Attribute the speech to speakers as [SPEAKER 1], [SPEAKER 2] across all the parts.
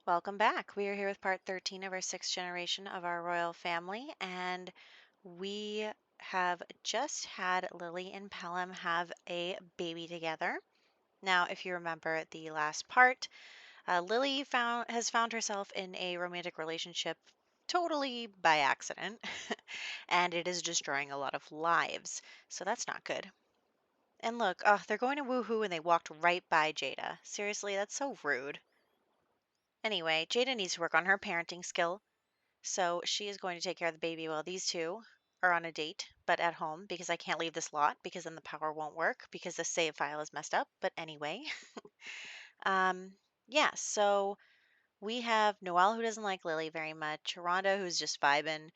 [SPEAKER 1] Welcome back. We are here with part 13 of our sixth generation of our royal family, and we have just had Lily and Pelham have a baby together. Now, if you remember the last part, Lily has found herself in a romantic relationship totally by accident, and it is destroying a lot of lives. So that's not good. And look, they're going to woohoo and they walked right by Jada. Seriously, that's so rude. Anyway, Jada needs to work on her parenting skill. So she is going to take care of the baby while these two are on a date, but at home because I can't leave this lot because then the power won't work because the save file is messed up. But anyway, um, yeah, so we have Noelle who doesn't like Lily very much, Rhonda who's just vibing,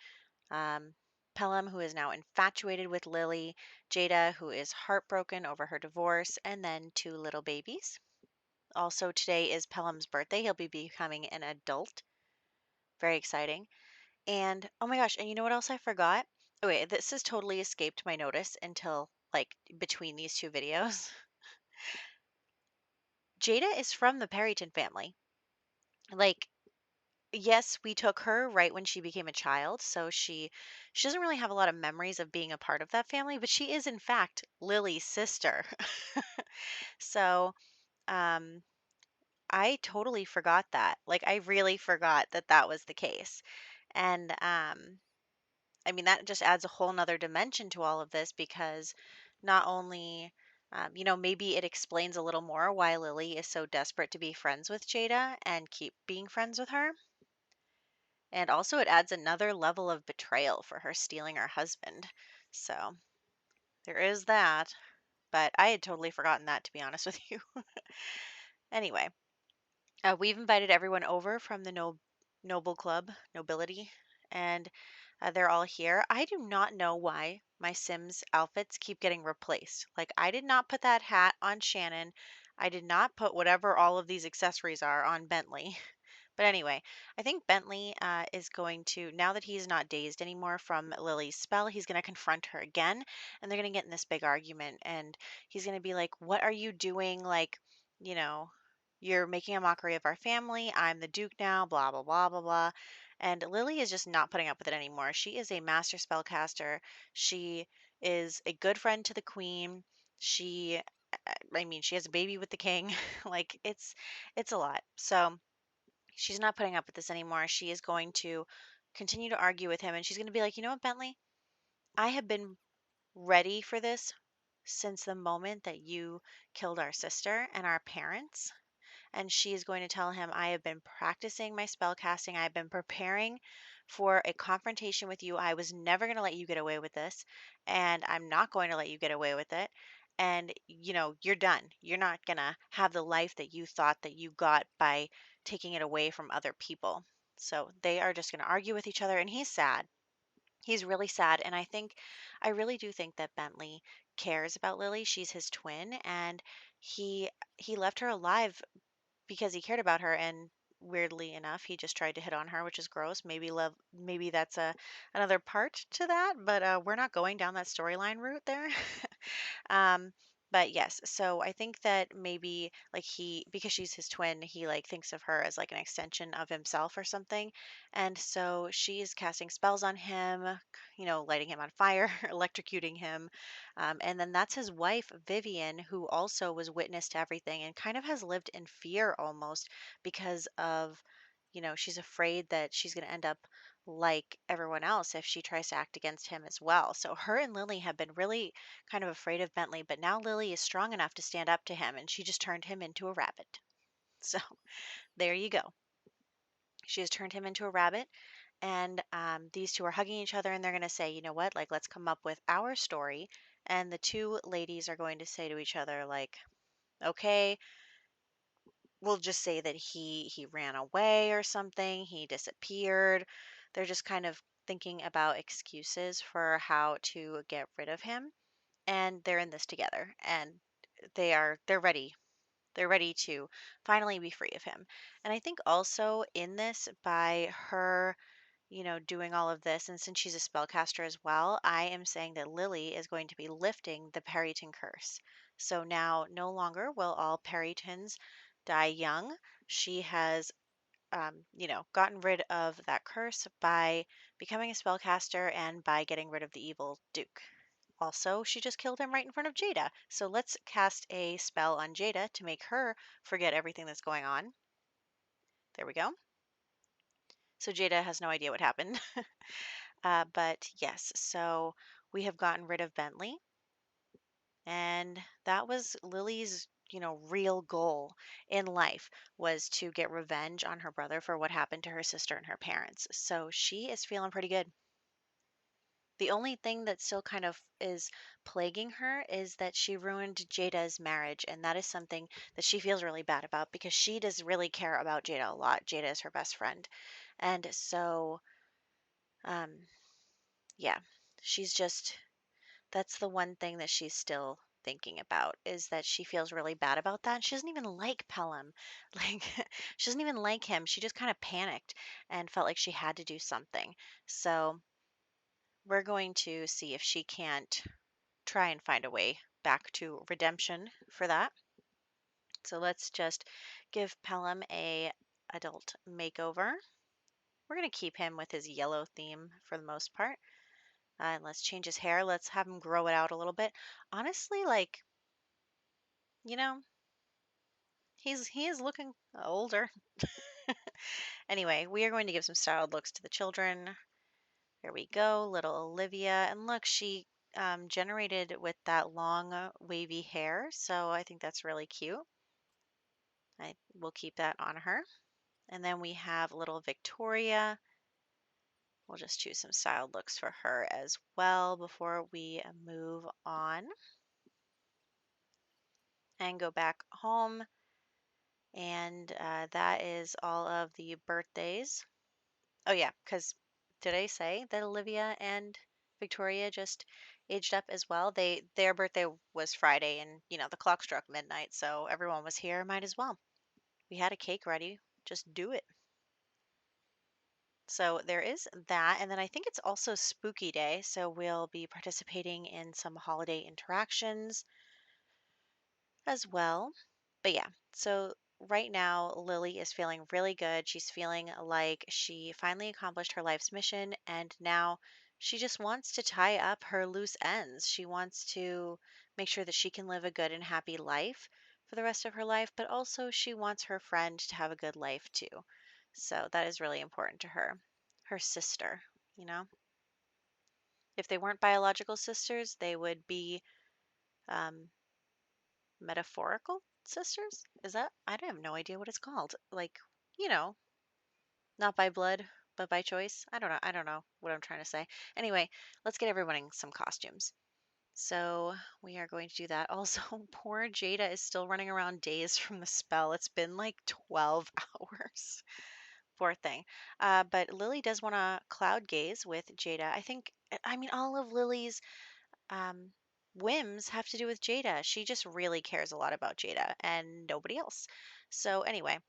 [SPEAKER 1] um, Pelham who is now infatuated with Lily, Jada who is heartbroken over her divorce, and then two little babies. Also, today is Pelham's birthday. He'll be becoming an adult. Very exciting. And oh my gosh, and you know what else I forgot? Oh wait, this has totally escaped my notice until like between these two videos. Jada is from the Perryton family. Like, yes, we took her right when she became a child, so she doesn't really have a lot of memories of being a part of that family, but she is in fact Lily's sister. So, um I totally forgot that. Like I really forgot that that was the case. And I mean, that just adds a whole nother dimension to all of this because not only, maybe it explains a little more why Lily is so desperate to be friends with Jada and keep being friends with her. And also, it adds another level of betrayal for her stealing her husband. So there is that. But I had totally forgotten that, to be honest with you. Anyway, we've invited everyone over from the Noble Club, Nobility, and they're all here. I do not know why my Sims outfits keep getting replaced. Like, I did not put that hat on Shannon. I did not put whatever all of these accessories are on Bentley. But anyway, I think Bentley is going to, now that he's not dazed anymore from Lily's spell, he's going to confront her again. And they're going to get in this big argument. And he's going to be like, what are you doing? Like, you know, you're making a mockery of our family. I'm the Duke now, blah, blah, blah, blah, blah. And Lily is just not putting up with it anymore. She is a master spellcaster. She is a good friend to the queen. I mean, she has a baby with the king. Like it's a lot. So she's not putting up with this anymore. She is going to continue to argue with him and she's going to be like, you know what, Bentley? I have been ready for this since the moment that you killed our sister and our parents. And she is going to tell him, I have been practicing my spell casting. I've been preparing for a confrontation with you. I was never going to let you get away with this, and I'm not going to let you get away with it. And, you're done. You're not going to have the life that you thought that you got by taking it away from other people. So they are just going to argue with each other, and he's sad. He's really sad. And I really do think that Bentley cares about Lily. She's his twin, and he he left her alive because he cared about her, and weirdly enough he just tried to hit on her, which is gross. Maybe that's a another part to that, but we're not going down that storyline route there. um but yes, so I think that maybe like he, because she's his twin, he like thinks of her as like an extension of himself or something. And so she's casting spells on him, lighting him on fire, electrocuting him. And then that's his wife, Vivian, who also was witness to everything and kind of has lived in fear almost because of, she's afraid that she's going to end up like everyone else if she tries to act against him as well. So her and Lily have been really kind of afraid of Bentley, but now Lily is strong enough to stand up to him and she just turned him into a rabbit. So there you go. She has turned him into a rabbit, and these two are hugging each other, and they're going to say, you know what, like, let's come up with our story. And the two ladies are going to say to each other, like, okay, we'll just say that he ran away or something, he disappeared. They're just kind of thinking about excuses for how to get rid of him, and they're in this together, and they're ready. They're ready to finally be free of him. And I think also in this, by her, doing all of this, and since she's a spellcaster as well, I am saying that Lily is going to be lifting the Perryton curse. So now no longer will all Perrytons die young. She has gotten rid of that curse by becoming a spellcaster and by getting rid of the evil Duke. Also, she just killed him right in front of Jada. So let's cast a spell on Jada to make her forget everything that's going on. There we go. So Jada has no idea what happened. But yes, so we have gotten rid of Bentley. And that was Lily's, real goal in life was to get revenge on her brother for what happened to her sister and her parents. So she is feeling pretty good. The only thing that still kind of is plaguing her is that she ruined Jada's marriage, and that is something that she feels really bad about because she does really care about Jada a lot. Jada is her best friend. And so, um, yeah, she's just that's the one thing that she's still thinking about is that she feels really bad about that. And she doesn't even like Pelham. Like she doesn't even like him. She just kind of panicked and felt like she had to do something. So we're going to see if she can't try and find a way back to redemption for that. So let's just give Pelham a adult makeover. We're going to keep him with his yellow theme for the most part. And let's change his hair. Let's have him grow it out a little bit. Honestly, like, you know, he is looking older. Anyway, we are going to give some styled looks to the children. There we go, little Olivia. And look, she generated with that long wavy hair. So I think that's really cute. I will keep that on her. And then we have little Victoria. We'll just choose some styled looks for her as well before we move on and go back home. And that is all of the birthdays. Oh, yeah, because did I say that Olivia and Victoria just aged up as well? Their birthday was Friday, and the clock struck midnight, so everyone was here. Might as well. We had a cake ready. Just do it. So there is that, and then I think it's also Spooky Day, so we'll be participating in some holiday interactions as well. But yeah, so right now Lily is feeling really good. She's feeling like she finally accomplished her life's mission and now she just wants to tie up her loose ends. She wants to make sure that she can live a good and happy life for the rest of her life, but also she wants her friend to have a good life too. So that is really important to her. Her sister, you know? If they weren't biological sisters, they would be um, metaphorical sisters? Is that I don't have no idea what it's called. Like, you know, not by blood, but by choice. I don't know. I don't know what I'm trying to say. Anyway, let's get everyone in some costumes. So we are going to do that. Also, poor Jada is still running around dazed from the spell. It's been like 12 hours. Poor thing. But Lily does want to cloud gaze with Jada. I mean, all of Lily's um, whims have to do with Jada. She just really cares a lot about Jada and nobody else. So, anyway,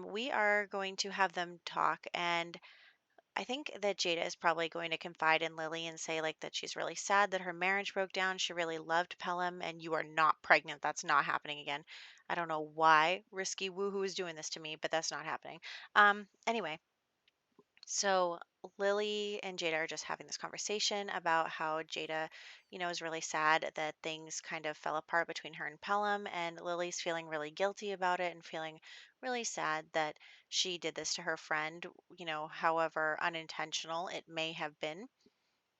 [SPEAKER 1] we are going to have them talk. And I think that Jada is probably going to confide in Lily and say, like, that she's really sad that her marriage broke down. She really loved Pelham, and you are not pregnant. That's not happening again. I don't know why Risky Woohoo is doing this to me, but that's not happening. Anyway, so Lily and Jada are just having this conversation about how Jada, is really sad that things kind of fell apart between her and Pelham, and Lily's feeling really guilty about it and feeling really sad that she did this to her friend, however unintentional it may have been.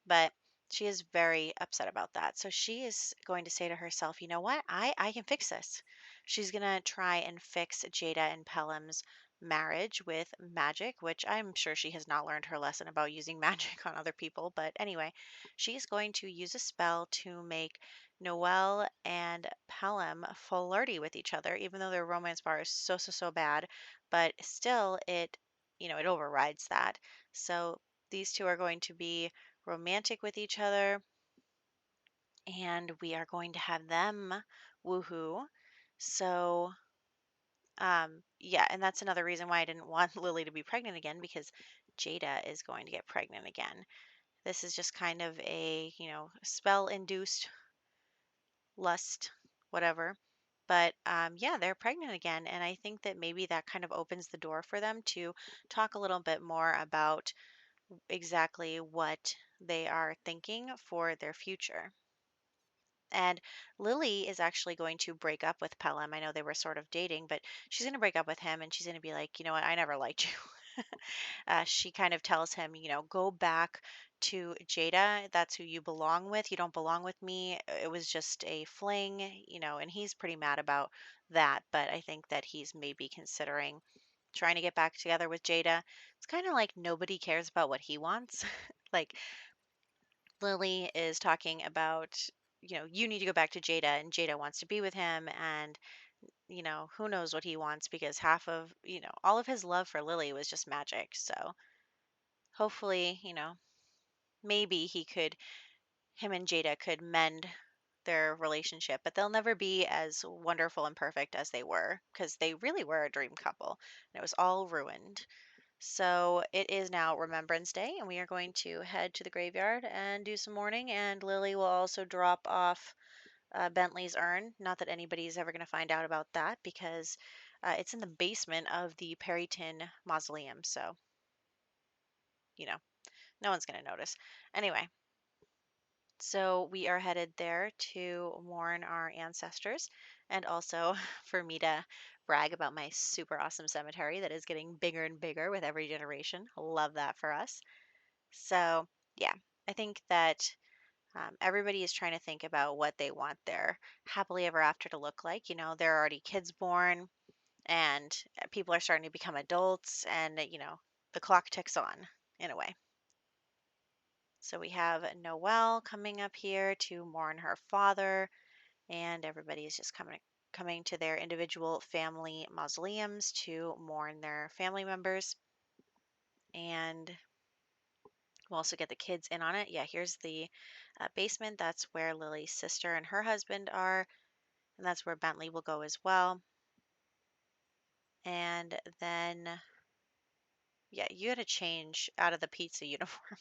[SPEAKER 1] But she is very upset about that. So she is going to say to herself, you know what? I can fix this. She's going to try and fix Jada and Pelham's marriage with magic, which I'm sure she has not learned her lesson about using magic on other people. But anyway, she's going to use a spell to make Noelle and Pelham flirty with each other, even though their romance bar is so, so, so bad. But still, it overrides that. So these two are going to be romantic with each other, and we are going to have them woohoo. So, yeah, and that's another reason why I didn't want Lily to be pregnant again because Jada is going to get pregnant again. This is just kind of a, spell induced lust, whatever. But yeah, they're pregnant again. And I think that maybe that kind of opens the door for them to talk a little bit more about exactly what they are thinking for their future. And Lily is actually going to break up with Pelham. I know they were sort of dating, but she's going to break up with him and she's going to be like, you know what, I never liked you. She kind of tells him, go back to Jada. That's who you belong with. You don't belong with me. It was just a fling, and he's pretty mad about that. But I think that he's maybe considering trying to get back together with Jada. It's kind of like nobody cares about what he wants. Like Lily is talking about, you need to go back to Jada, and Jada wants to be with him. And, who knows what he wants because half of, all of his love for Lily was just magic. So hopefully, maybe him and Jada could mend their relationship, but they'll never be as wonderful and perfect as they were because they really were a dream couple and it was all ruined. So it is now Remembrance Day, and we are going to head to the graveyard and do some mourning. And Lily will also drop off Bentley's urn. Not that anybody's ever going to find out about that because it's in the basement of the Perryton Mausoleum. So, you know, no one's going to notice. Anyway, so we are headed there to mourn our ancestors and also for me to brag about my super awesome cemetery that is getting bigger and bigger with every generation. Love that for us. So, yeah, I think that everybody is trying to think about what they want their happily ever after to look like. There are already kids born and people are starting to become adults, and, the clock ticks on in a way. So we have Noelle coming up here to mourn her father, and everybody is just coming to their individual family mausoleums to mourn their family members. And we'll also get the kids in on it. Yeah, here's the basement. That's where Lily's sister and her husband are, and that's where Bentley will go as well. And then, yeah, you got to change out of the pizza uniform.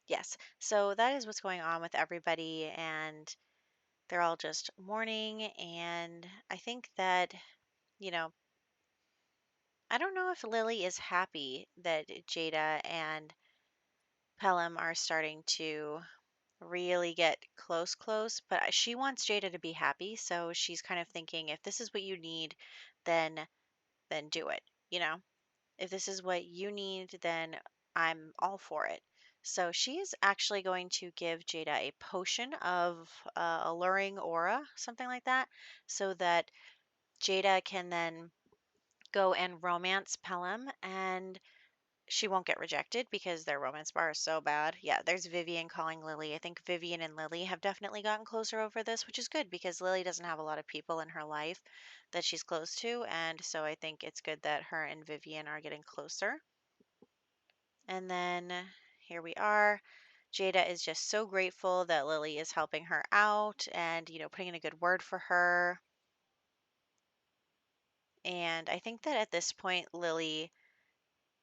[SPEAKER 1] Yes, so that is what's going on with everybody, and they're all just mourning. And I think that, you know, I don't know if Lily is happy that Jada and Pelham are starting to really get close, but she wants Jada to be happy, so she's kind of thinking if this is what you need, then do it, you know? If this is what you need, then I'm all for it. So she is actually going to give Jada a potion of alluring aura, something like that, so that Jada can then go and romance Pelham and she won't get rejected because their romance bar is so bad. Yeah, there's Vivian calling Lily. I think Vivian and Lily have definitely gotten closer over this, which is good because Lily doesn't have a lot of people in her life that she's close to. And so I think it's good that her and Vivian are getting closer. And then here we are. Jada is just so grateful that Lily is helping her out and, putting in a good word for her. And I think that at this point, Lily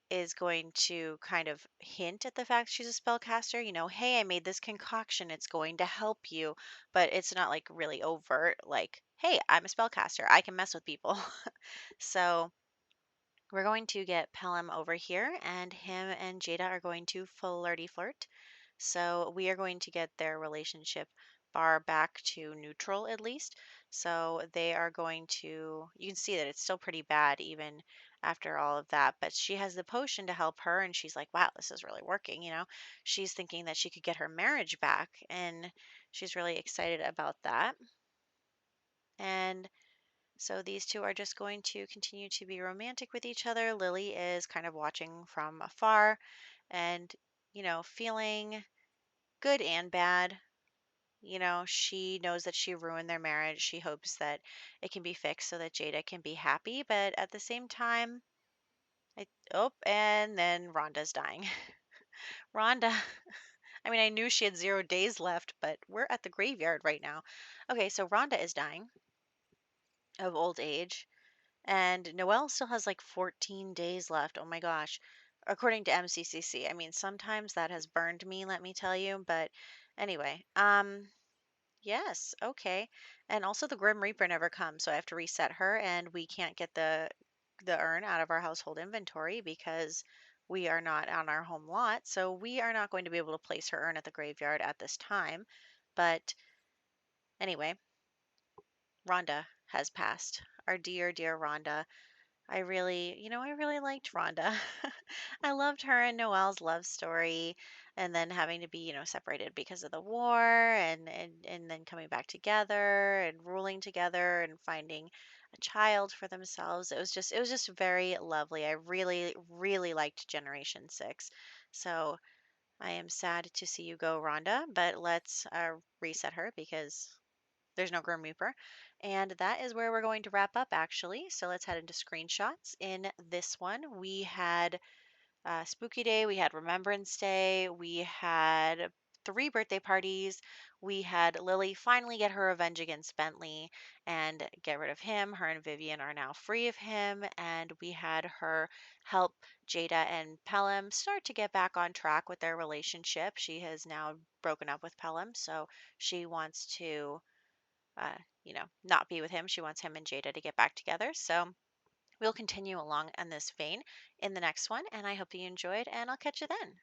[SPEAKER 1] is going to kind of hint at the fact she's a spellcaster. Hey, I made this concoction. It's going to help you. But it's not like really overt, like, hey, I'm a spellcaster. I can mess with people. So we're going to get Pelham over here, and him and Jada are going to flirty flirt. So we are going to get their relationship bar back to neutral at least. So they are going to, you can see that it's still pretty bad even after all of that. But she has the potion to help her, and she's like, wow, this is really working. She's thinking that she could get her marriage back, and she's really excited about that. And so these two are just going to continue to be romantic with each other. Lily is kind of watching from afar and, feeling good and bad. She knows that she ruined their marriage. She hopes that it can be fixed so that Jada can be happy. But at the same time, and then Rhonda's dying. Rhonda, I mean, I knew she had 0 days left, but we're at the graveyard right now. Okay, so Rhonda is dying of old age. And Noelle still has like 14 days left. Oh my gosh. According to MCCC. I mean, sometimes that has burned me, let me tell you. But anyway, Yes, okay. And also the Grim Reaper never comes, so I have to reset her, and we can't get the urn out of our household inventory because we are not on our home lot. So we are not going to be able to place her urn at the graveyard at this time. But anyway, Rhonda has passed. Our dear, dear Rhonda. I really liked Rhonda. I loved her and Noelle's love story, and then having to be, separated because of the war, and then coming back together and ruling together and finding a child for themselves. It was just very lovely. I really, really liked Generation 6. So I am sad to see you go, Rhonda, but let's reset her because there's no Grim Reaper. And that is where we're going to wrap up, actually. So let's head into screenshots. In this one, we had Spooky Day, we had Remembrance Day, we had three birthday parties. We had Lily finally get her revenge against Bentley and get rid of him. Her and Vivian are now free of him. And we had her help Jada and Pelham start to get back on track with their relationship. She has now broken up with Pelham, so she wants to not be with him. She wants him and Jada to get back together. So we'll continue along in this vein in the next one. And I hope you enjoyed, and I'll catch you then.